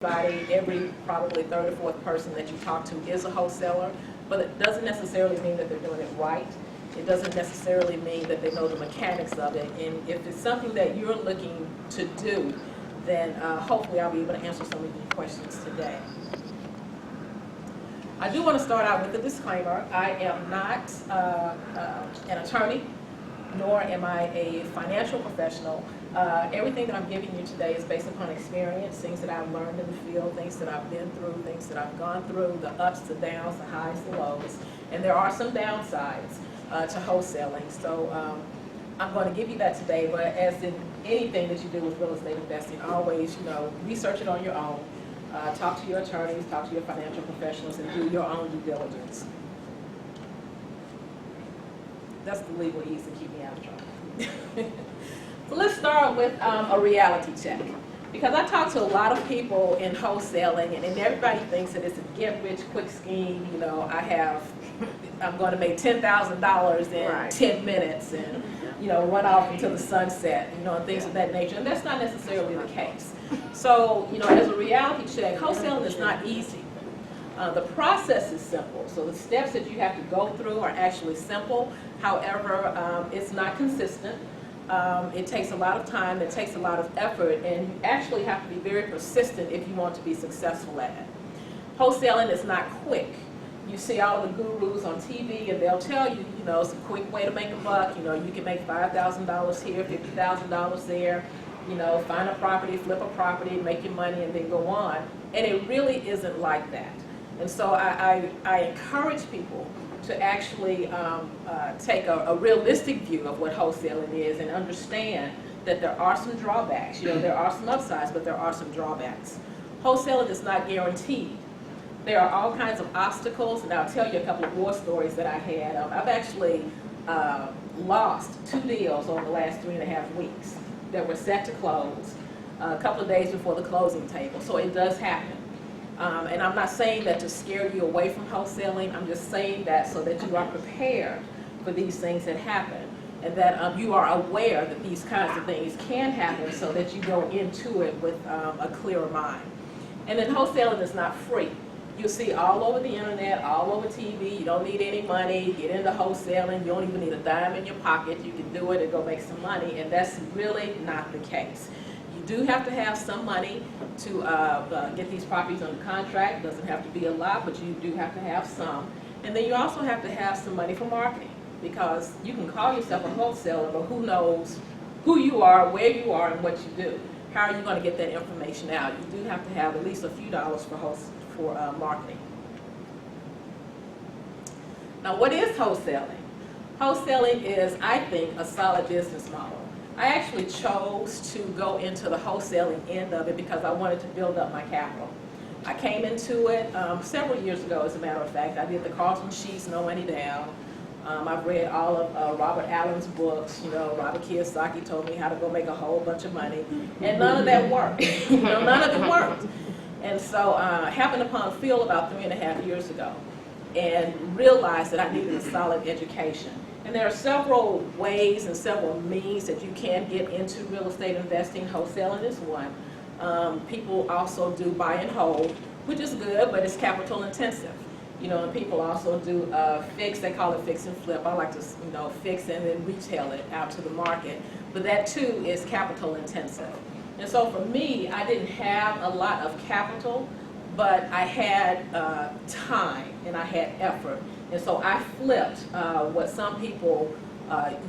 Every probably third or fourth person that you talk to is a wholesaler, but it doesn't necessarily mean that they're doing it right. It doesn't necessarily mean that they know the mechanics of it. And if it's something that you're looking to do, then hopefully I'll be able to answer some of your questions today. I do want to start out with a disclaimer. I am not an attorney, nor am I a financial professional. Everything that I'm giving you today is based upon experience, things that I've learned in the field, things that I've been through, things that I've gone through, the ups, the downs, the highs, the lows. And there are some downsides to wholesaling. So I'm going to give you that today, but as in anything that you do with real estate investing, always, research it on your own. Talk to your attorneys, talk to your financial professionals, and do your own due diligence. That's the legalese to keep me out of trouble. So let's start with a reality check. Because I talk to a lot of people in wholesaling, and everybody thinks that it's a get-rich-quick scheme. I'm going to make $10,000 in 10 minutes and, run off into the sunset, and things of that nature. And that's not necessarily the case. So, as a reality check, wholesaling is not easy. The process is simple. So the steps that you have to go through are actually simple. However, it's not consistent. It takes a lot of time, it takes a lot of effort, and you actually have to be very persistent if you want to be successful at it. Wholesaling is not quick. You see all the gurus on TV and they'll tell you, it's a quick way to make a buck. You can make $5,000 here, $50,000 there, find a property, flip a property, make your money, and then go on. And it really isn't like that. And so I encourage people to actually take a realistic view of what wholesaling is and understand that there are some drawbacks. There are some upsides, but there are some drawbacks. Wholesaling is not guaranteed. There are all kinds of obstacles, and I'll tell you a couple of war stories that I had. I've actually lost 2 deals over the last 3.5 weeks that were set to close a couple of days before the closing table. So it does happen. And I'm not saying that to scare you away from wholesaling. I'm just saying that so that you are prepared for these things that happen, and that you are aware that these kinds of things can happen so that you go into it with a clearer mind. And then wholesaling is not free. You'll see all over the internet, all over TV, you don't need any money, get into wholesaling, you don't even need a dime in your pocket, you can do it and go make some money, and that's really not the case. You do have to have some money to get these properties under contract. It doesn't have to be a lot, but you do have to have some. And then you also have to have some money for marketing, because you can call yourself a wholesaler, but who knows who you are, where you are, and what you do. How are you going to get that information out? You do have to have at least a few dollars for marketing. Now, what is wholesaling? Wholesaling is, I think, a solid business model. I actually chose to go into the wholesaling end of it because I wanted to build up my capital. I came into it several years ago, as a matter of fact. I did the Carlton Sheets, No Money Down. I've read all of Robert Allen's books. Robert Kiyosaki told me how to go make a whole bunch of money, and none of that worked. None of it worked. And so I happened upon a field about 3.5 years ago and realized that I needed a solid education. And there are several ways and several means that you can get into real estate investing. Wholesaling is one. People also do buy and hold, which is good, but it's capital intensive. And people also do fix, they call it fix and flip. I like to, fix and then retail it out to the market. But that too is capital intensive. And so for me, I didn't have a lot of capital, but I had time and I had effort. And so I flipped what some people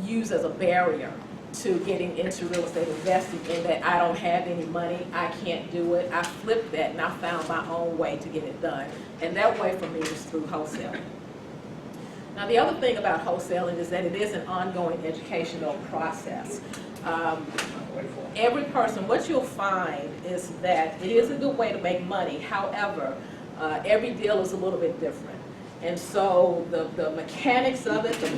use as a barrier to getting into real estate investing, in that I don't have any money, I can't do it. I flipped that and I found my own way to get it done. And that way for me is through wholesaling. Now, the other thing about wholesaling is that it is an ongoing educational process. Every person, what you'll find is that it is a good way to make money. However, every deal is a little bit different. And so the mechanics of it, the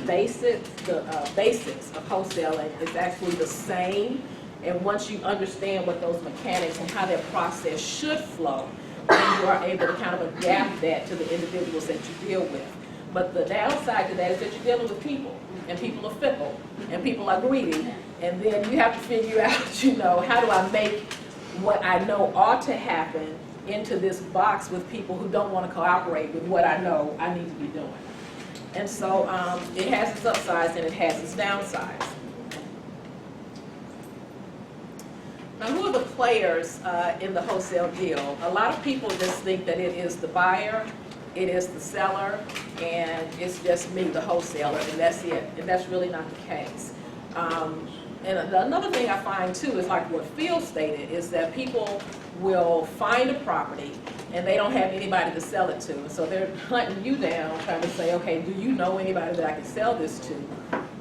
basics of wholesaling is actually the same. And once you understand what those mechanics and how that process should flow, then you are able to kind of adapt that to the individuals that you deal with. But the downside to that is that you're dealing with people, and people are fickle, and people are greedy, and then you have to figure out, how do I make what I know ought to happen into this box with people who don't want to cooperate with what I know I need to be doing. And so it has its upsides and it has its downsides. Now, who are the players in the wholesale deal? A lot of people just think that it is the buyer, it is the seller, and it's just me, the wholesaler, and that's it. And that's really not the case. And another thing I find too is like what Phil stated, is that people will find a property and they don't have anybody to sell it to. So they're hunting you down, trying to say, okay, do you know anybody that I can sell this to?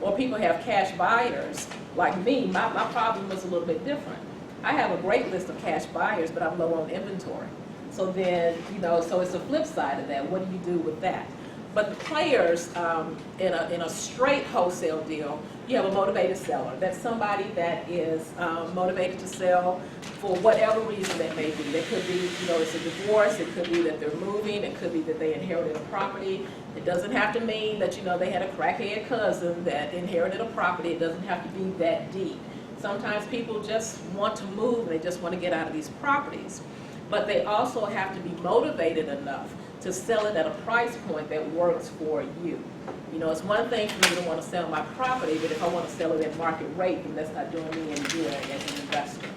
Or people have cash buyers, like me. My problem was a little bit different. I have a great list of cash buyers, but I'm low on inventory. So then, so it's a flip side of that. What do you do with that? But the players in a straight wholesale deal, you have a motivated seller. That's somebody that is motivated to sell for whatever reason that may be. It could be, it's a divorce. It could be that they're moving. It could be that they inherited a property. It doesn't have to mean that, they had a crackhead cousin that inherited a property. It doesn't have to be that deep. Sometimes people just want to move. They just want to get out of these properties. But they also have to be motivated enough to sell it at a price point that works for you. It's one thing for me to want to sell my property, but if I want to sell it at market rate, then that's not doing me any good as an investor.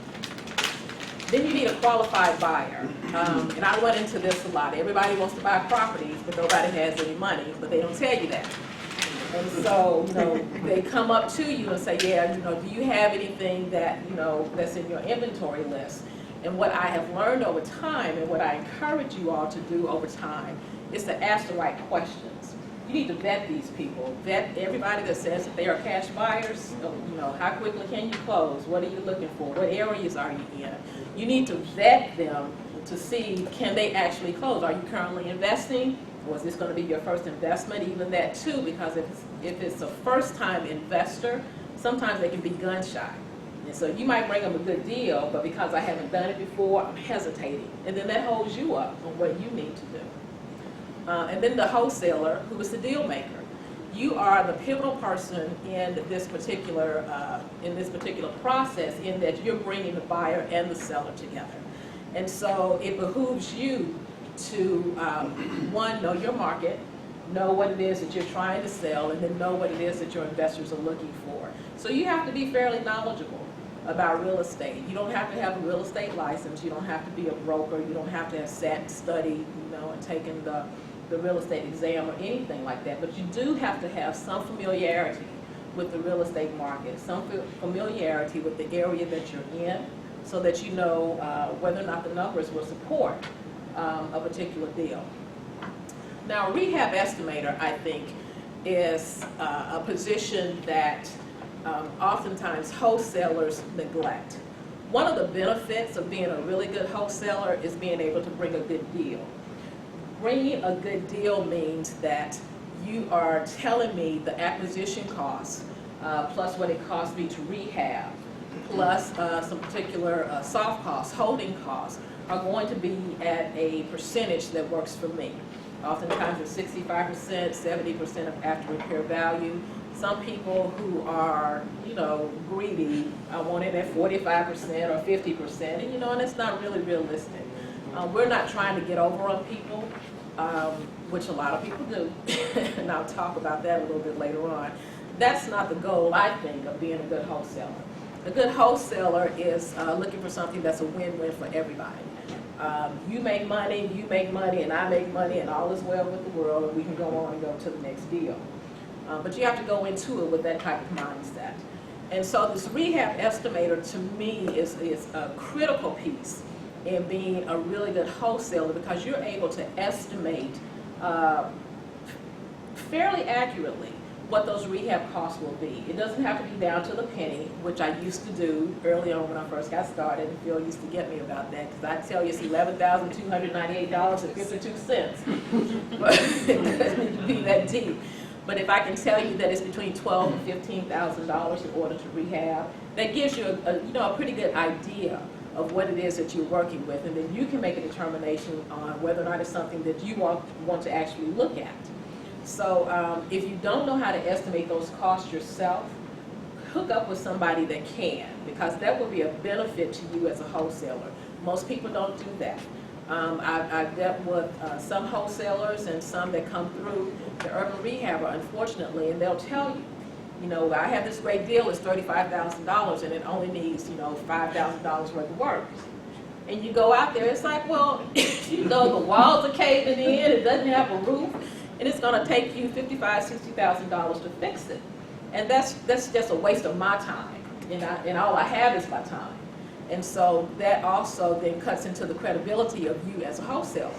Then you need a qualified buyer. And I went into this a lot. Everybody wants to buy properties, but nobody has any money, but they don't tell you that. And so, they come up to you and say, yeah, do you have anything that, that's in your inventory list? And what I have learned over time, and what I encourage you all to do over time, is to ask the right questions. You need to vet these people. Vet everybody that says that they are cash buyers. How quickly can you close? What are you looking for? What areas are you in? You need to vet them to see, can they actually close? Are you currently investing? Or is this going to be your first investment? Even that too, because if it's a first-time investor, sometimes they can be gun shy. And so you might bring them a good deal, but because I haven't done it before, I'm hesitating. And then that holds you up on what you need to do. And then the wholesaler, who is the deal maker. You are the pivotal person in this particular process, in that you're bringing the buyer and the seller together. And so it behooves you to, one, know your market, know what it is that you're trying to sell, and then know what it is that your investors are looking for. So you have to be fairly knowledgeable about real estate. You don't have to have a real estate license. You don't have to be a broker. You don't have to have sat and studied, and taken the real estate exam or anything like that. But you do have to have some familiarity with the real estate market, some familiarity with the area that you're in, so that you know whether or not the numbers will support a particular deal. Now, a rehab estimator, I think, is a position that oftentimes wholesalers neglect. One of the benefits of being a really good wholesaler is being able to bring a good deal. Bringing a good deal means that you are telling me the acquisition costs, plus what it costs me to rehab, plus some particular soft costs, holding costs, are going to be at a percentage that works for me. Oftentimes it's 65%, 70% of after repair value. Some people who are, greedy, want it at 45% or 50%, and it's not really realistic. We're not trying to get over on people, which a lot of people do, and I'll talk about that a little bit later on. That's not the goal, I think, of being a good wholesaler. A good wholesaler is looking for something that's a win-win for everybody. You make money, and I make money, and all is well with the world, and we can go on and go to the next deal. But you have to go into it with that type of mindset. And so this rehab estimator, to me, is a critical piece in being a really good wholesaler, because you're able to estimate fairly accurately what those rehab costs will be. It doesn't have to be down to the penny, which I used to do early on when I first got started, and Phil used to get me about that, because I'd tell you it's $11,298.52. But it doesn't need to be that deep. But if I can tell you that it's between $12,000 and $15,000 in order to rehab, that gives you a pretty good idea of what it is that you're working with, and then you can make a determination on whether or not it's something that you want to actually look at. So if you don't know how to estimate those costs yourself, hook up with somebody that can, because that will be a benefit to you as a wholesaler. Most people don't do that. I've dealt with some wholesalers and some that come through the urban rehabber, unfortunately, and they'll tell you, you know, I have this great deal, it's $35,000 and it only needs, you know, $5,000 worth of work. And you go out there, it's like, well, you know, the walls are caving in, it doesn't have a roof, and it's going to take you $55,000, $60,000 to fix it. And that's just a waste of my time, and all I have is my time. And so that also then cuts into the credibility of you as a wholesaler.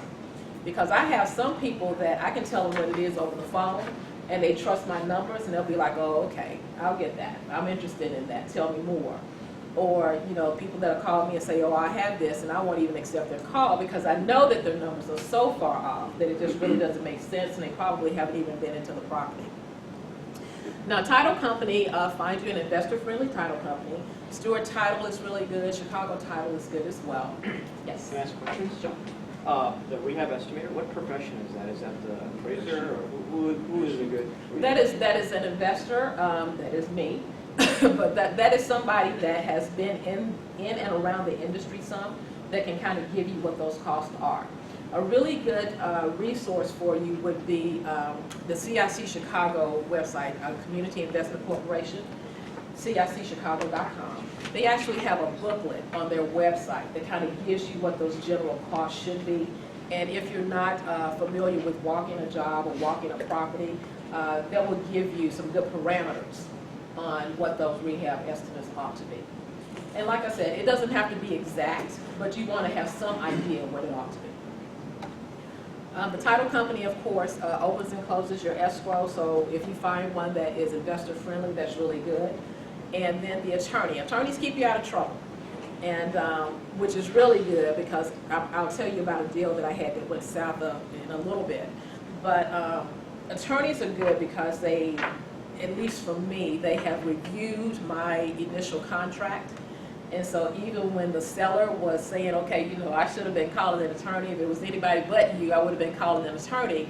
Because I have some people that I can tell them what it is over the phone, and they trust my numbers, and they'll be like, oh, okay, I'll get that. I'm interested in that. Tell me more. Or, you know, people that'll call me and say, oh, I have this, and I won't even accept their call because I know that their numbers are so far off that it just really doesn't make sense, and they probably haven't even been into the property. Now, title company, find you an investor-friendly title company. Stewart Title is really good. Chicago Title is good as well. Yes? Can I ask a question? Sure. The rehab estimator, what profession is that? Is that the appraiser, or who is a good? That is an investor. That is me. But that is somebody that has been in and around the industry some, that can kind of give you what those costs are. A really good resource for you would be the CIC Chicago website, Community Investment Corporation, CICchicago.com. They actually have a booklet on their website that kind of gives you what those general costs should be. And if you're not familiar with walking a job or walking a property, that will give you some good parameters on what those rehab estimates ought to be. And like I said, it doesn't have to be exact, but you want to have some idea what it ought to be. The title company, of course, opens and closes your escrow, so if you find one that is investor friendly, that's really good. And then the attorney. Attorneys keep you out of trouble, and which is really good because I'll tell you about a deal that I had that went south in a little bit. But attorneys are good because they, at least for me, they have reviewed my initial contract. And so even when the seller was saying, okay, you know, I should have been calling an attorney, if it was anybody but you, I would have been calling an attorney,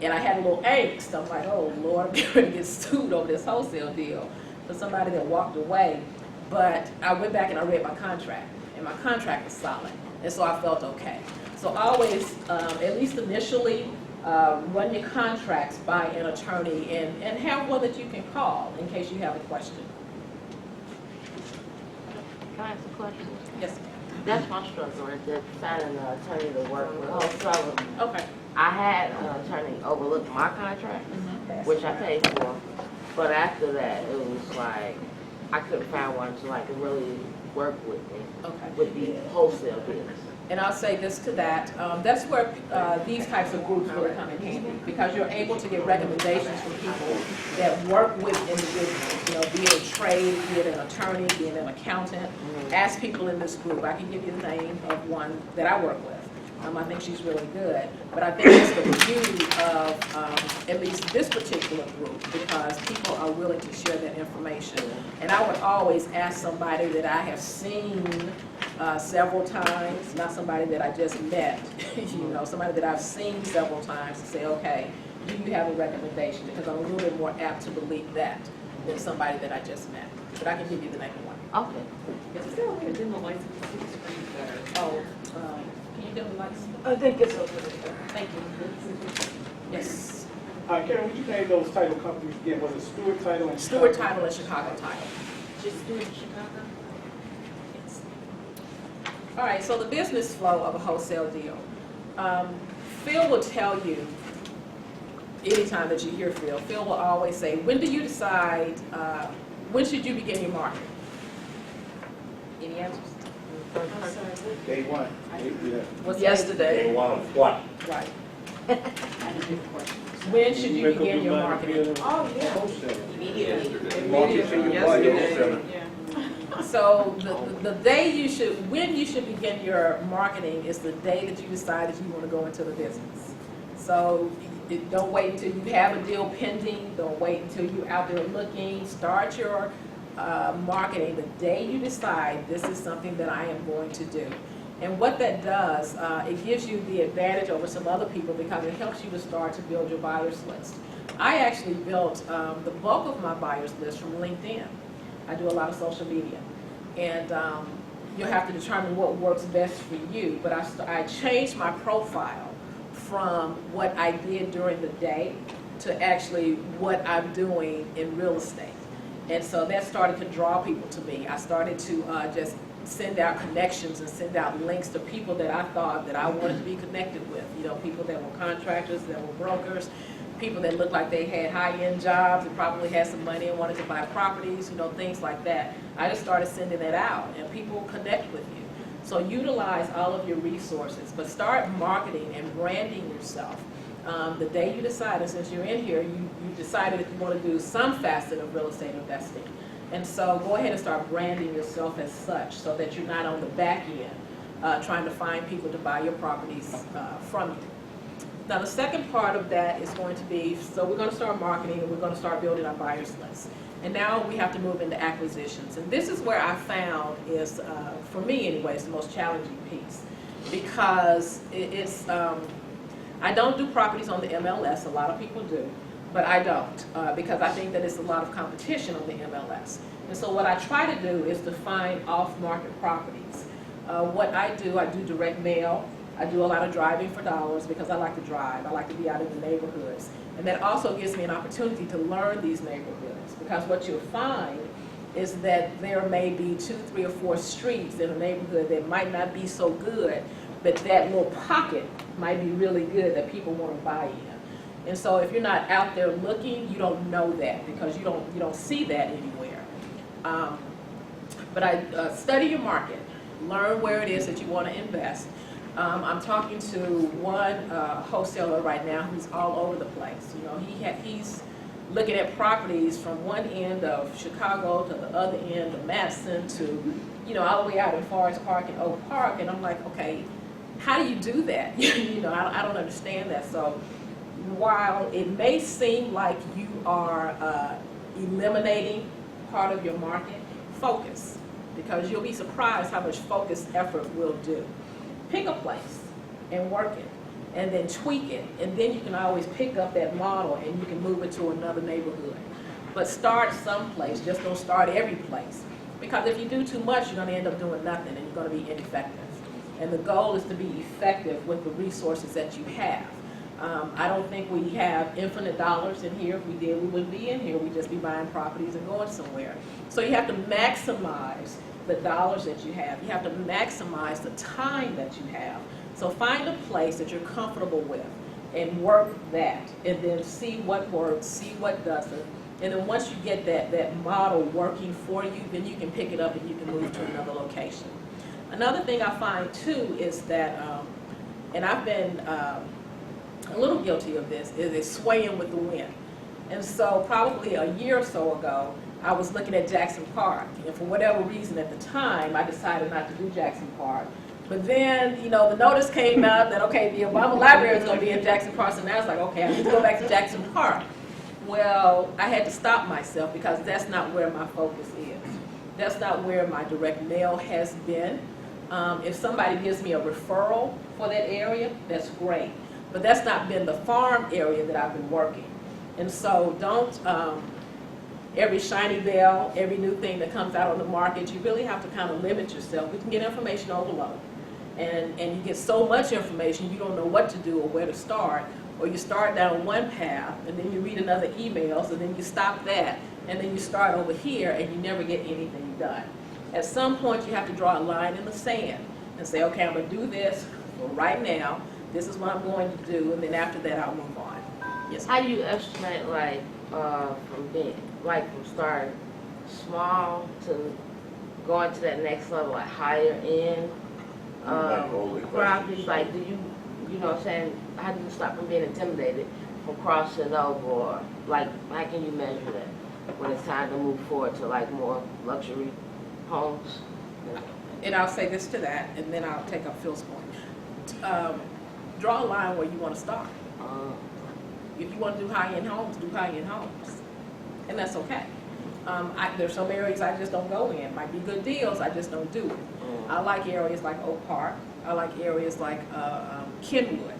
and I had a little angst. I'm like, oh Lord, I'm going to get sued over this wholesale deal for somebody that walked away. But I went back and I read my contract, and my contract was solid, and so I felt okay. So always, at least initially, run your contracts by an attorney and have one that you can call in case you have a question. Can I ask a question? Yes, That's my struggle, is that finding an attorney to work with. So okay. I had an attorney overlook my contract, which I paid for, but after that, it was like, I couldn't find one to like really work with me, with the wholesale business. And I'll say this to that, that's where these types of groups really come in handy, because you're able to get recommendations from people that work with individuals, you know, be it a trade, be it an attorney, be it an accountant. Ask people in this group. I can give you the name of one that I work with. I think she's really good, but I think it's the review of at least this particular group, because people are willing to share that information. And I would always ask somebody that I have seen several times, not somebody that I just met, you know, somebody that I've seen several times, to say, okay, do you have a recommendation? Because I'm a little bit more apt to believe that than somebody that I just met. But I can give you the name of one. Okay. Yes, Is there a way to dim the lights if the screen's better? oh, can you dim the lights? I think it's over there. Thank you. Yes. Karen, would you name those title companies again? Was it Stewart Title and Stewart Title and Chicago Title. Just do it in Chicago? Yes. All right, so the business flow of a wholesale deal. Phil will tell you, anytime that you hear Phil will always say, when do you decide, when should you begin your marketing? Any answers? Day one. What's yesterday? Day one. What? Right. When should you begin your marketing? Oh, yeah. Immediately. Yesterday. So the day you should, when you should begin your marketing is the day that you decide that you want to go into the business. So don't wait until you have a deal pending. Don't wait until you're out there looking. Start your marketing the day you decide this is something that I am going to do. And what that does, it gives you the advantage over some other people because it helps you to start to build your buyers list. I actually built the bulk of my buyers list from LinkedIn. I do a lot of social media. And you'll have to determine what works best for you. But I changed my profile from what I did during the day to actually what I'm doing in real estate. And so that started to draw people to me. I started to just send out connections and send out links to people that I thought that I wanted to be connected with. You know, people that were contractors, that were brokers, people that looked like they had high-end jobs and probably had some money and wanted to buy properties, you know, things like that. I just started sending that out, and people connect with you. So utilize all of your resources, but start marketing and branding yourself. The day you decide, and since you're in here, you decided if you want to do some facet of real estate investing. And so go ahead and start branding yourself as such so that you're not on the back end trying to find people to buy your properties from you. Now the second part of that is going to be, so we're going to start marketing and we're going to start building our buyers list. And now we have to move into acquisitions. And this is where I found is, for me anyway, it's the most challenging piece. Because I don't do properties on the MLS, a lot of people do. But I don't, because I think that it's a lot of competition on the MLS. And so what I try to do is to find off-market properties. What I do direct mail. I do a lot of driving for dollars because I like to drive. I like to be out in the neighborhoods. And that also gives me an opportunity to learn these neighborhoods. Because what you'll find is that there may be 2, 3, or 4 streets in a neighborhood that might not be so good, but that little pocket might be really good that people want to buy in. And so if you're not out there looking, you don't know that because you don't see that anywhere. But I study your market, learn where it is that you want to invest. I'm talking to one wholesaler right now who's all over the place. You know, he's looking at properties from one end of Chicago to the other end of Madison to, you know, all the way out in Forest Park and Oak Park. And I'm like, okay, how do you do that? You know, I don't understand that. So while it may seem like you are eliminating part of your market, focus, because you'll be surprised how much focused effort will do. Pick a place and work it, and then tweak it, and then you can always pick up that model and you can move it to another neighborhood. But start someplace, just don't start every place. Because if you do too much, you're going to end up doing nothing and you're going to be ineffective. And the goal is to be effective with the resources that you have. I don't think we have infinite dollars in here. If we did, we wouldn't be in here. We'd just be buying properties and going somewhere. So you have to maximize the dollars that you have. You have to maximize the time that you have. So find a place that you're comfortable with and work that, and then see what works, see what doesn't. And then once you get that model working for you, then you can pick it up and you can move to another location. Another thing I find too is that, and I've been a little guilty of this, is swaying with the wind. And so probably a year or so ago, I was looking at Jackson Park, and for whatever reason at the time, I decided not to do Jackson Park. But then, you know, the notice came out that, okay, the Obama Library is going to be in Jackson Park, so now I was like, okay, I need to go back to Jackson Park. Well, I had to stop myself because that's not where my focus is. That's not where my direct mail has been. If somebody gives me a referral for that area, that's great. But that's not been the farm area that I've been working. And so don't, every shiny bell, every new thing that comes out on the market, you really have to kind of limit yourself. We can get information overload. And you get so much information, you don't know what to do or where to start. Or you start down one path, and then you read another email, so then you stop that, and then you start over here, and you never get anything done. At some point, you have to draw a line in the sand and say, okay, I'm going to do this for right now. This is what I'm going to do, and then after that, I'll move on. Yes. How do you estimate, like, from being, like, from starting small to going to that next level, like higher end properties? Like, do you know what I'm saying? How do you stop from being intimidated from crossing over, or like, how can you measure that when it's time to move forward to like more luxury homes? And I'll say this to that, and then I'll take up Phil's point. Draw a line where you want to start. If you want to do high-end homes, do high-end homes. And that's okay. There's some areas I just don't go in. Might be good deals, I just don't do it. I like areas like Oak Park. I like areas like Kenwood.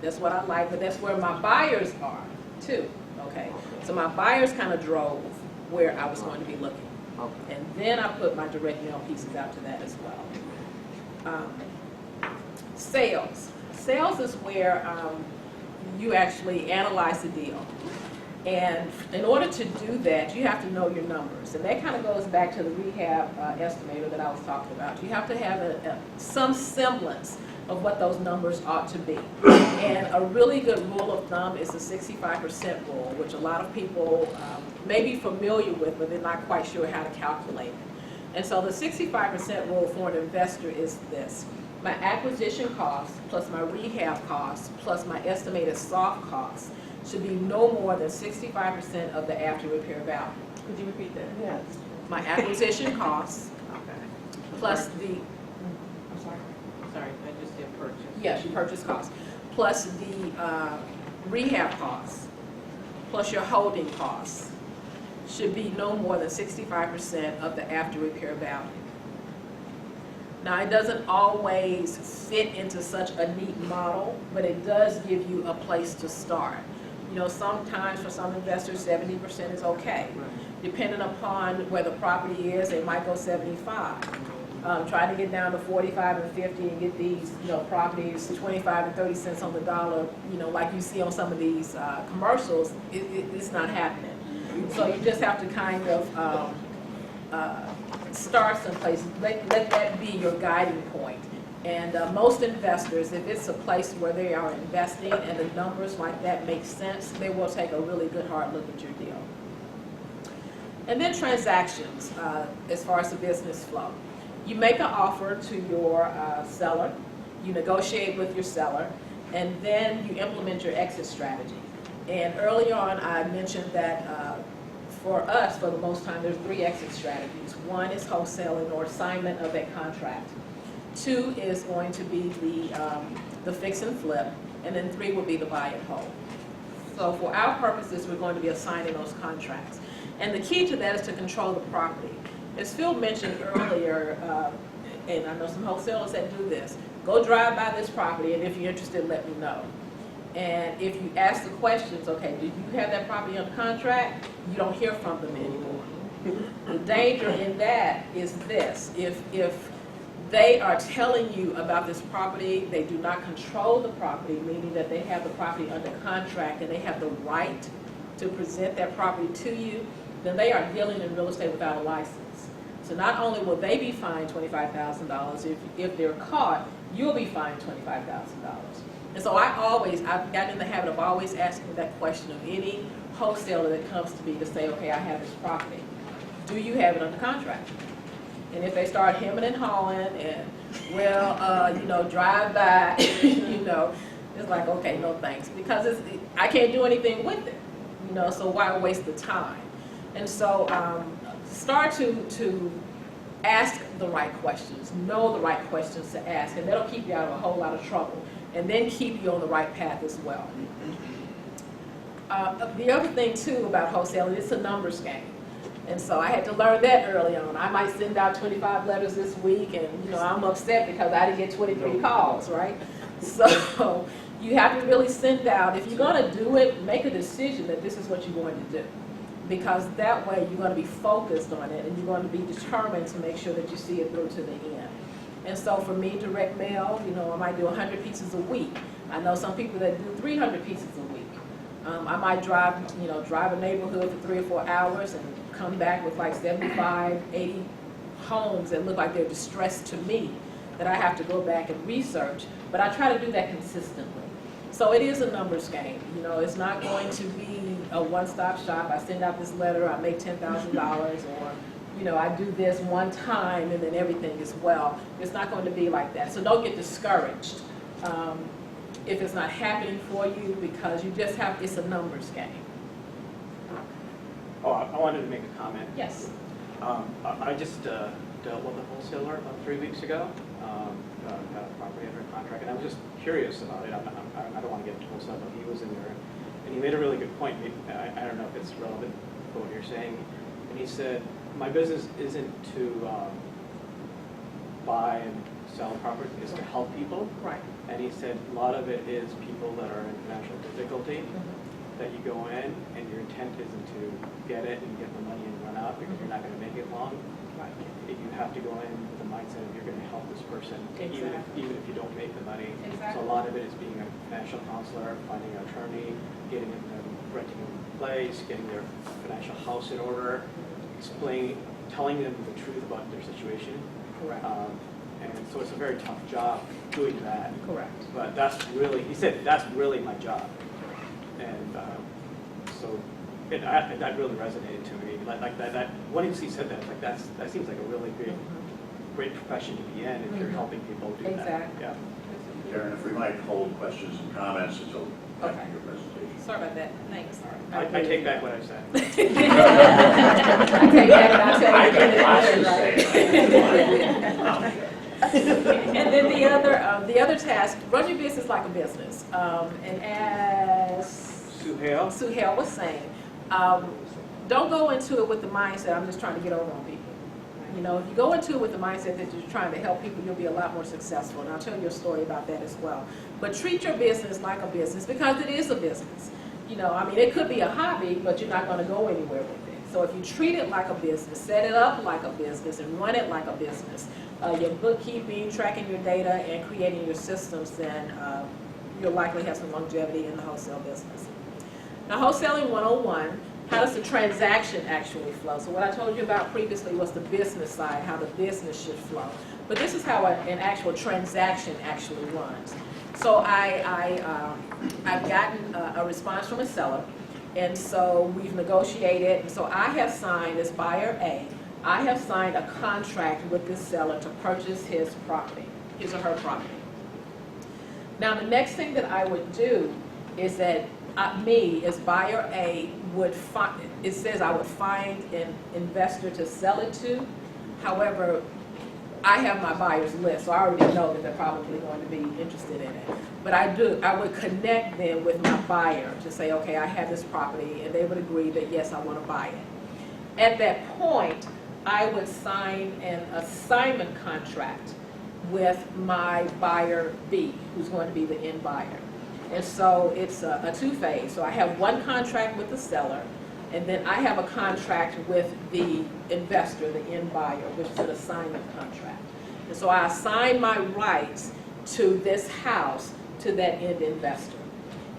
That's what I like, but that's where my buyers are too, okay? So my buyers kind of drove where I was going to be looking. Okay. And then I put my direct mail pieces out to that as well. Sales. Sales is where you actually analyze the deal. And in order to do that, you have to know your numbers. And that kind of goes back to the rehab estimator that I was talking about. You have to have some semblance of what those numbers ought to be. And a really good rule of thumb is the 65% rule, which a lot of people may be familiar with, but they're not quite sure how to calculate it. And so the 65% rule for an investor is this: my acquisition costs plus my rehab costs plus my estimated soft costs should be no more than 65% of the after repair value. Could you repeat that? Yes. My acquisition costs Okay. plus the, I'm sorry? Sorry, I just did purchase. Yes, your purchase costs, plus the rehab costs, plus your holding costs, should be no more than 65% of the after repair value. Now, it doesn't always fit into such a neat model, but it does give you a place to start. You know, sometimes for some investors, 70% is okay. Depending upon where the property is, they might go 75. Trying to get down to 45 and 50 and get these, you know, properties 25 and 30 cents on the dollar, you know, like you see on some of these commercials, it's not happening. So you just have to kind of start someplace. Let that be your guiding point. And most investors, if it's a place where they are investing and the numbers like that make sense, they will take a really good hard look at your deal. And then transactions, as far as the business flow. You make an offer to your seller, you negotiate with your seller, and then you implement your exit strategy. And early on, I mentioned that for us, for the most time, there's 3 exit strategies. 1 is wholesaling or assignment of a contract. 2 is going to be the fix and flip, and then 3 will be the buy and hold. So for our purposes, we're going to be assigning those contracts. And the key to that is to control the property. As Phil mentioned earlier, and I know some wholesalers that do this, go drive by this property, and if you're interested, let me know. And if you ask the questions, okay, do you have that property under contract? You don't hear from them anymore. The danger in that is this: if they are telling you about this property, they do not control the property, meaning that they have the property under contract and they have the right to present that property to you, then they are dealing in real estate without a license. So not only will they be fined $25,000, if they're caught, you'll be fined $25,000. And so I've gotten in the habit of always asking that question of any wholesaler that comes to me to say, okay, I have this property. Do you have it under contract? And if they start hemming and hawing and, well, you know, drive by, you know, it's like, okay, no thanks. Because I can't do anything with it, you know, so why waste the time? And so start to ask the right questions, know the right questions to ask, and that'll keep you out of a whole lot of trouble, and then keep you on the right path as well. The other thing, too, about wholesaling, it's a numbers game. And so I had to learn that early on. I might send out 25 letters this week, and you know, I'm upset because I didn't get 23 calls, right? So you have to really send out, if you're going to do it, make a decision that this is what you're going to do. Because that way you're going to be focused on it, and you're going to be determined to make sure that you see it through to the end. And so for me, direct mail, you know, I might do 100 pieces a week. I know some people that do 300 pieces a week. I might drive a neighborhood for 3 or 4 hours and come back with like 75, 80 homes that look like they're distressed to me that I have to go back and research. But I try to do that consistently. So it is a numbers game. You know, it's not going to be a one-stop shop. I send out this letter, I make $10,000, or you know, I do this one time and then everything is well. It's not going to be like that. So don't get discouraged if it's not happening for you, because you just have, it's a numbers game. Oh, I wanted to make a comment. Yes. I just dealt with a wholesaler about 3 weeks ago, got a property under contract, and I was just curious about it. I don't want to get into wholesale, but he was in there, and he made a really good point. I don't know if it's relevant to what you're saying. And he said, my business isn't to buy and sell property, it's to help people. Right. And he said a lot of it is people that are in financial difficulty. that you go in and your intent isn't to get it and get the money and run out because you're not going to make it long. If you have to go in with the mindset of you're going to help this person, even if you don't make the money. So a lot of it is being a financial counselor, finding an attorney, getting them renting a place, getting their financial house in order, telling them the truth about their situation. Correct. And so it's a very tough job doing that. Correct. But that's really, he said, that's really my job. And so that really resonated to me. Like that once he said that, like that seems like a really great profession to be in if you're helping people do that. Exactly. Yeah. Karen, if we might hold questions and comments until Okay. after your presentation. Sorry about that. Thanks. I take back what I said. I take back what I said. I got lots to say. And then the other task, run your business like a business. And as Suhail was saying, don't go into it with the mindset, I'm just trying to get over on people. You know, if you go into it with the mindset that you're trying to help people, you'll be a lot more successful. And I'll tell you a story about that as well. But treat your business like a business because it is a business. You know, I mean, it could be a hobby, but you're not going to go anywhere with it. So if you treat it like a business, set it up like a business, and run it like a business, your bookkeeping, tracking your data, and creating your systems, then you'll likely have some longevity in the wholesale business. Now, wholesaling 101, how does the transaction actually flow? So what I told you about previously was the business side, how the business should flow. But this is how an actual transaction actually runs. So I've gotten a response from a seller, and so we've negotiated. And so I have signed, as buyer A, I have signed a contract with this seller to purchase his property, his or her property. Now the next thing that I would do is that me, as buyer A, would find, it says I would find an investor to sell it to. However, I have my buyer's list, so I already know that they're probably going to be interested in it. But I would connect them with my buyer to say, okay, I have this property, and they would agree that yes, I want to buy it. At that point, I would sign an assignment contract with my buyer B, who's going to be the end buyer. And so it's a two-phase. So I have one contract with the seller, and then I have a contract with the investor, the end buyer, which is an assignment contract. And so I assign my rights to this house to that end investor.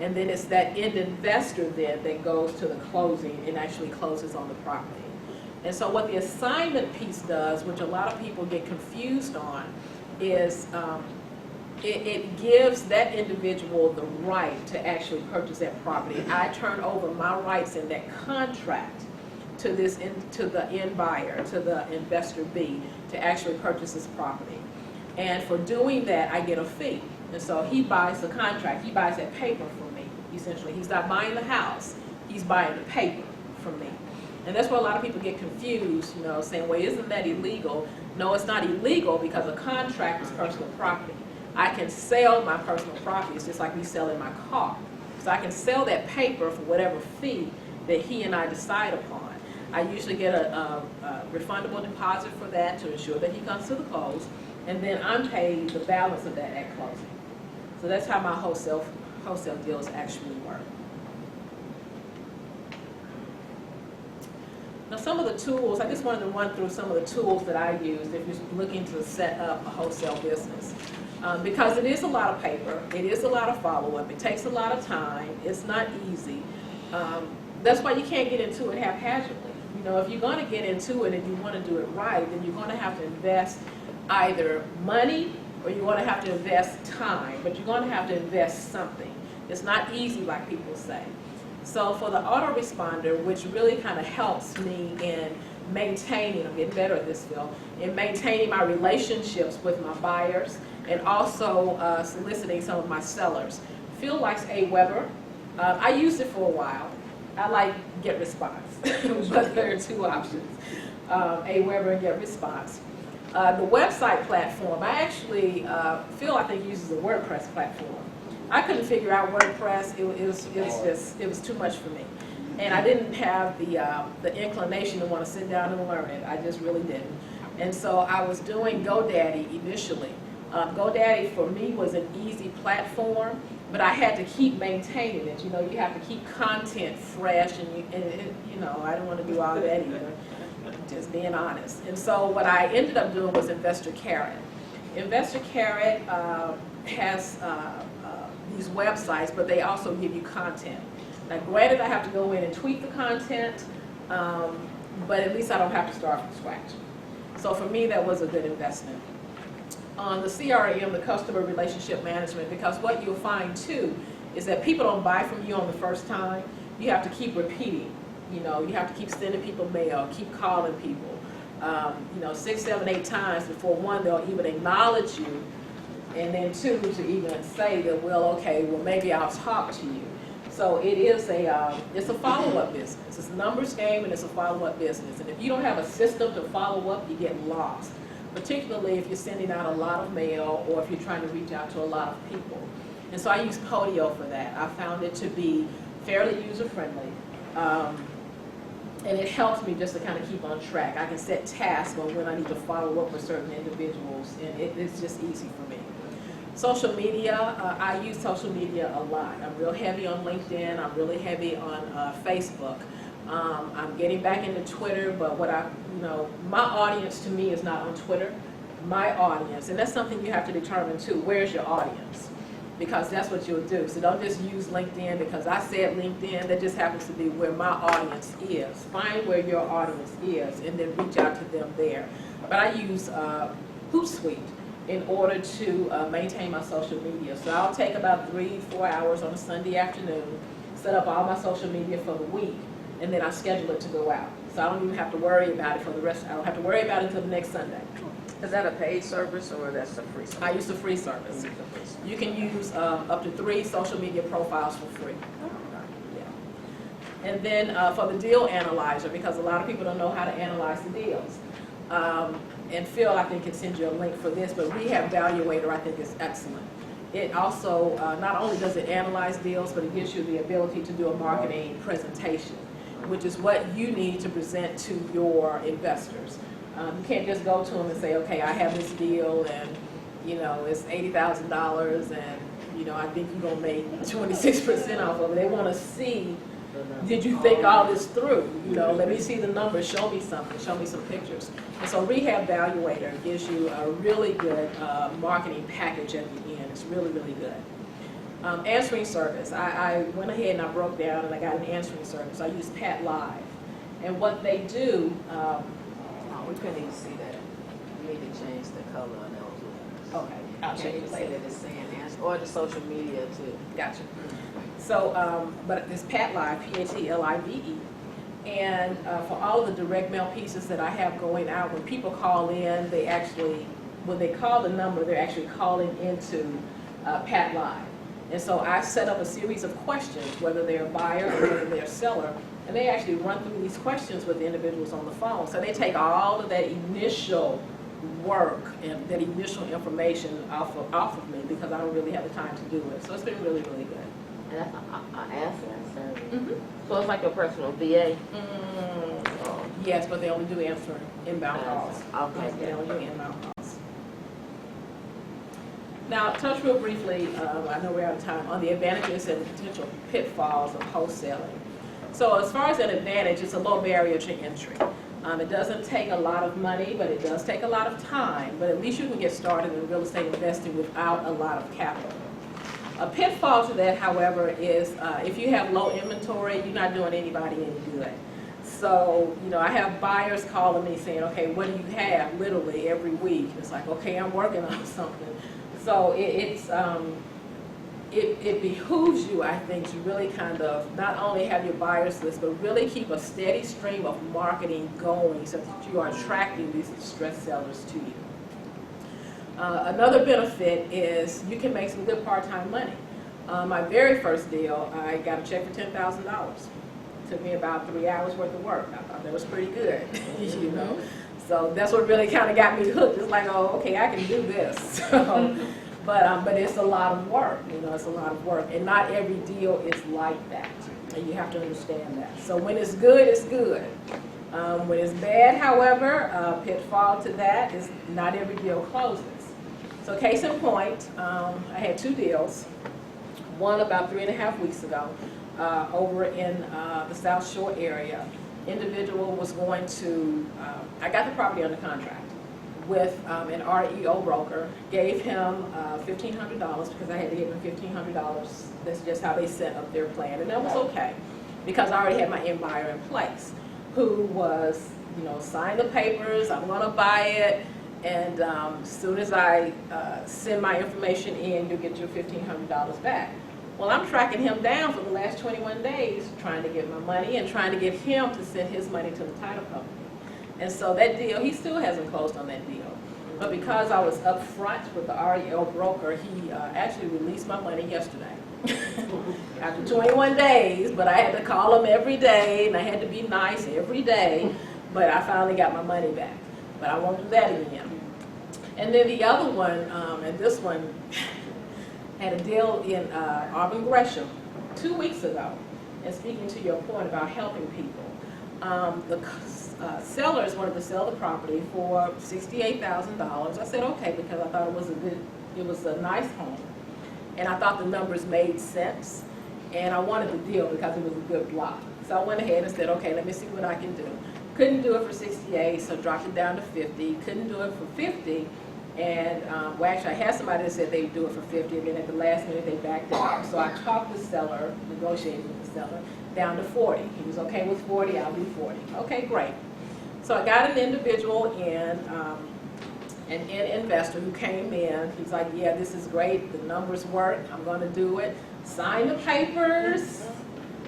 And then it's that end investor then that goes to the closing and actually closes on the property. And so what the assignment piece does, which a lot of people get confused on, is it gives that individual the right to actually purchase that property. I turn over my rights in that contract to the end buyer, to the investor B, to actually purchase this property. And for doing that, I get a fee. And so he buys the contract, he buys that paper from me, essentially. He's not buying the house, he's buying the paper from me. And that's where a lot of people get confused, you know, saying, well, isn't that illegal? No, it's not illegal because a contract is personal property. I can sell my personal property. It's just like me selling my car. So I can sell that paper for whatever fee that he and I decide upon. I usually get a refundable deposit for that to ensure that he comes to the close, and then I'm paid the balance of that at closing. So that's how my wholesale deals actually work. Now some of the tools, I just wanted to run through some of the tools that I used if you're looking to set up a wholesale business. Because it is a lot of paper, it is a lot of follow-up, it takes a lot of time, it's not easy. That's why you can't get into it haphazardly. You know, if you're going to get into it and you want to do it right, then you're going to have to invest either money or you're going to have to invest time, but you're going to have to invest something. It's not easy like people say. So for the autoresponder, which really kind of helps me in maintaining, I'm getting better at this, Phil, in maintaining my relationships with my buyers and also soliciting some of my sellers. Phil likes AWeber. I used it for a while. I like GetResponse, but there are two options, AWeber and GetResponse. The website platform, I actually, Phil I think uses a WordPress platform. I couldn't figure out WordPress. It was too much for me. And I didn't have the inclination to want to sit down and learn it. I just really didn't. And so I was doing GoDaddy initially. GoDaddy for me was an easy platform but I had to keep maintaining it. You know, you have to keep content fresh, and you know, I didn't want to do all of that either. Just being honest. And so what I ended up doing was Investor Carrot. Investor Carrot has these websites, but they also give you content. Now, granted, I have to go in and tweak the content, but at least I don't have to start from scratch. So for me, that was a good investment. On the CRM, the customer relationship management, because what you'll find too is that people don't buy from you on the first time. You have to keep repeating. You know, you have to keep sending people mail, keep calling people, you know, 6, 7, 8 times before one, they'll even acknowledge you, and then 2, to even say that, well, okay, well, maybe I'll talk to you. So it is it's a follow-up business. It's a numbers game, and it's a follow-up business. And if you don't have a system to follow up, you get lost, particularly if you're sending out a lot of mail or if you're trying to reach out to a lot of people. And so I use Podio for that. I found it to be fairly user-friendly. And it helps me just to kind of keep on track. I can set tasks on when I need to follow up with certain individuals, and it's just easy for me. Social media, I use social media a lot. I'm real heavy on LinkedIn. I'm really heavy on Facebook. I'm getting back into Twitter, but my audience to me is not on Twitter. My audience, and that's something you have to determine too, where's your audience? Because that's what you'll do. So don't just use LinkedIn because I said LinkedIn. That just happens to be where my audience is. Find where your audience is and then reach out to them there. But I use Hootsuite in order to maintain my social media. So I'll take about 3-4 hours on a Sunday afternoon, set up all my social media for the week, and then I schedule it to go out. So I don't even have to worry about it for the rest. I don't have to worry about it until the next Sunday. Is that a paid service or that's a free service? I use the free service. You can use up to 3 social media profiles for free. Yeah. And then for the deal analyzer, because a lot of people don't know how to analyze the deals. And Phil, I think, can send you a link for this, but Rehab Valuator, I think, is excellent. It also, not only does it analyze deals, but it gives you the ability to do a marketing presentation, which is what you need to present to your investors. You can't just go to them and say, okay, I have this deal and, you know, it's $80,000 and, you know, I think you're going to make 26% off of it. They want to see, did you think all this through? You know, let me see the numbers, show me something, show me some pictures. And so Rehab Valuator gives you a really good marketing package at the end. It's really, really good. Answering service. I went ahead and I broke down and I got an answering service. I use Pat Live. And what they do, We couldn't even see that. You need to change the color on those ones. okay, I'll Can change you it see later. that it's saying answer, or the social media too? Gotcha. So, but it's Pat Live, P-A-T-L-I-V-E. And for all of the direct mail pieces that I have going out, when people call in, they actually, when they call the number, they're actually calling into Pat Live. And so I set up a series of questions, whether they're a buyer or whether they're a seller, and they actually run through these questions with the individuals on the phone. So they take all of that initial work and that initial information off of me because I don't really have the time to do it. So it's been really, really good. And that's an answering service. Mm-hmm. So it's like a personal VA? Yes, but they only do answer inbound calls. Okay. They only do inbound calls. Now, touch real briefly, I know we're out of time, on the advantages and potential pitfalls of wholesaling. So as far as an advantage, it's a low barrier to entry. It doesn't take a lot of money, but it does take a lot of time. But at least you can get started in real estate investing without a lot of capital. A pitfall to that, however, is if you have low inventory, you're not doing anybody any good. So, you know, I have buyers calling me saying, okay, what do you have? Literally every week. It's like, okay, I'm working on something. So it behooves you, I think, to really kind of not only have your buyers list, but really keep a steady stream of marketing going so that you are attracting these distressed sellers to you. Another benefit is you can make some good part-time money. My very first deal, I got a check for $10,000. Took me about 3 hours worth of work. I thought that was pretty good, you know. So that's what really kind of got me hooked. It's like, oh, okay, I can do this. So, but it's a lot of work, you know, it's a lot of work. And not every deal is like that. And you have to understand that. So when it's good, it's good. When it's bad, however, pitfall to that is not every deal closes. So case in point, I had 2 deals. one about 3.5 weeks ago over in the South Shore area. Individual was going to, I got the property under contract with an REO broker, gave him $1,500 because I had to give him $1,500. That's just how they set up their plan, and that was okay because I already had my end buyer in place who was, signed the papers, I'm gonna buy it, and as soon as I send my information in, you'll get your $1,500 back. Well, I'm tracking him down for the last 21 days, trying to get my money and trying to get him to send his money to the title company. And so that deal, he still hasn't closed on that deal. But because I was up front with the REO broker, he actually released my money yesterday. After 21 days, but I had to call him every day, and I had to be nice every day, but I finally got my money back. But I won't do that again. And then the other one, and this one, had a deal in Auburn Gresham 2 weeks ago. And speaking to your point about helping people, the sellers wanted to sell the property for $68,000. I said okay because I thought it was a nice home, and I thought the numbers made sense, and I wanted the deal because it was a good block. So I went ahead and said okay, let me see what I can do. Couldn't do it for 68, so dropped it down to 50. Couldn't do it for 50, and well, actually I had somebody that said they'd do it for 50, and then at the last minute they backed out. So I talked to the seller, negotiated with the seller, down to 40. He was okay with 40, I'll do 40. Okay, great. So I got an individual in, an investor who came in. He's like, yeah, this is great, the numbers work, I'm gonna do it. Signed the papers,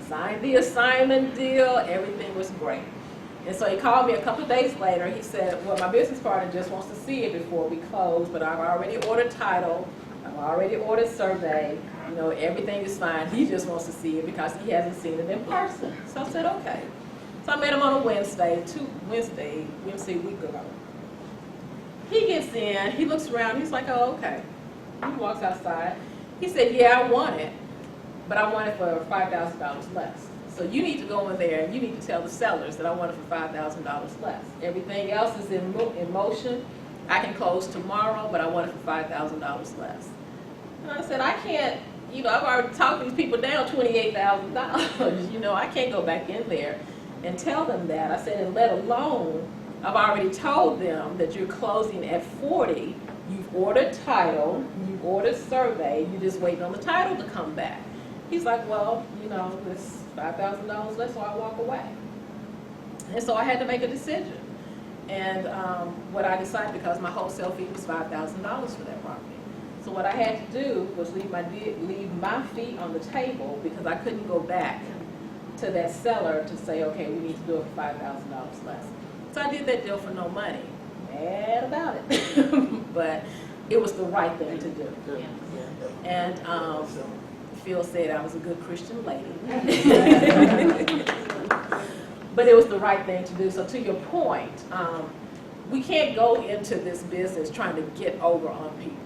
signed the assignment deal, everything was great. And so he called me a couple of days later. He said, well, my business partner just wants to see it before we close, but I've already ordered title, I've already ordered survey, everything is fine. He just wants to see it because he hasn't seen it in person. So I said, okay. So I met him on a Wednesday a week ago. He gets in, he looks around, he's like, oh, okay. He walks outside. He said, yeah, I want it, but I want it for $5,000 less. So you need to go in there and you need to tell the sellers that I want it for $5,000 less. Everything else is in motion. I can close tomorrow, but I want it for $5,000 less. And I said, I can't, I've already talked these people down $28,000. I can't go back in there and tell them that. I said, and let alone, I've already told them that you're closing at 40. You've ordered title, you've ordered survey, you're just waiting on the title to come back. He's like, well, this $5,000 less, so I walk away. And so I had to make a decision. And what I decided, because my wholesale fee was $5,000 for that property. So what I had to do was leave my fee on the table because I couldn't go back to that seller to say, okay, we need to do it for $5,000 less. So I did that deal for no money. Mad about it. But it was the right thing to do. And Phil said I was a good Christian lady. But it was the right thing to do. So to your point, we can't go into this business trying to get over on people.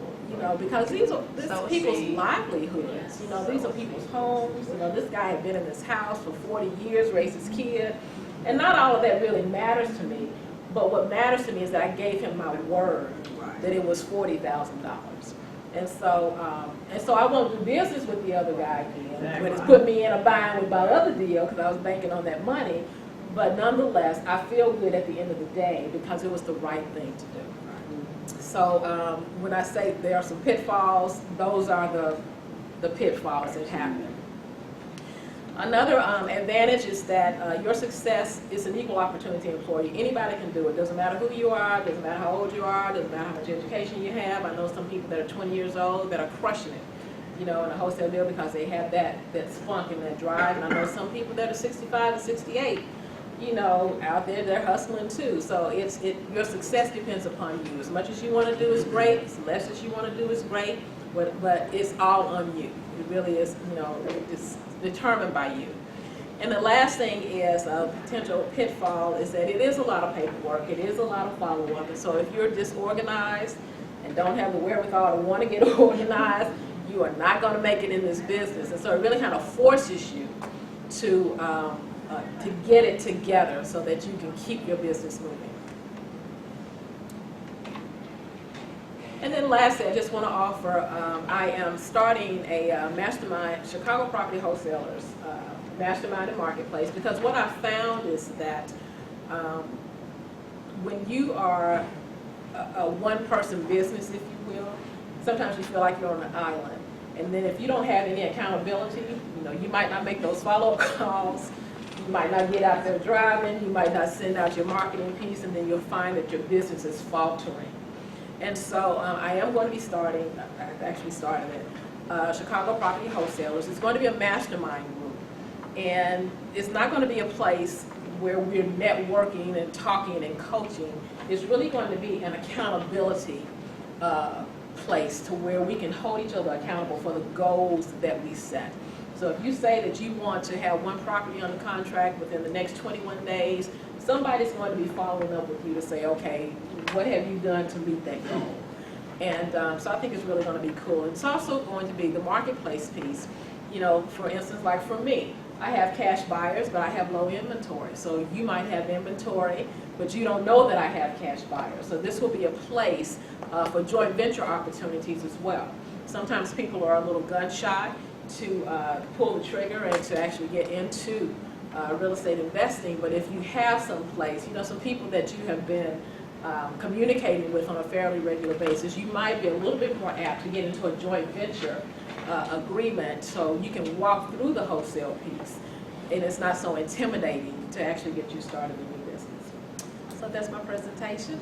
Because these are people's livelihoods. These are people's homes. This guy had been in this house for 40 years, raised his kid. And not all of that really matters to me. But what matters to me is that I gave him my word that it was $40,000. And so I won't do business with the other guy again. But it's put me in a bind with my other deal because I was banking on that money. But nonetheless, I feel good at the end of the day because it was the right thing to do. So when I say there are some pitfalls, those are the pitfalls that happen. Another advantage is that your success is an equal opportunity employee. Anybody can do it. Doesn't matter who you are, doesn't matter how old you are, doesn't matter how much education you have. I know some people that are 20 years old that are crushing it, in a wholesale deal because they have that spunk and that drive. And I know some people that are 65 and 68, out there, they're hustling too. So your success depends upon you. As much as you want to do is great, as less as you want to do is great, but it's all on you. It really is, it's determined by you. And the last thing is a potential pitfall is that it is a lot of paperwork, it is a lot of follow-up, and so if you're disorganized and don't have the wherewithal to want to get organized, you are not going to make it in this business. And so it really kind of forces you to get it together so that you can keep your business moving. And then lastly, I just want to offer, I am starting a mastermind, Chicago Property Wholesalers, mastermind and marketplace, because what I found is that when you are a one-person business, if you will, sometimes you feel like you're on an island. And then if you don't have any accountability, you know, you might not make those follow-up calls, you might not get out there driving, you might not send out your marketing piece, and then you'll find that your business is faltering. And so I am going to be starting, I've actually started it, Chicago Property Wholesalers. It's going to be a mastermind group. And it's not going to be a place where we're networking and talking and coaching. It's really going to be an accountability place to where we can hold each other accountable for the goals that we set. So if you say that you want to have one property under contract within the next 21 days, somebody's going to be following up with you to say, okay, what have you done to meet that goal? And so I think it's really going to be cool. It's also going to be the marketplace piece. You know, for instance, like for me, I have cash buyers, but I have low inventory. So you might have inventory, but you don't know that I have cash buyers. So this will be a place for joint venture opportunities as well. Sometimes people are a little gun shy to pull the trigger and to actually get into real estate investing, but if you have some place, you know, some people that you have been communicating with on a fairly regular basis, you might be a little bit more apt to get into a joint venture agreement so you can walk through the wholesale piece and it's not so intimidating to actually get you started in your business. So that's my presentation.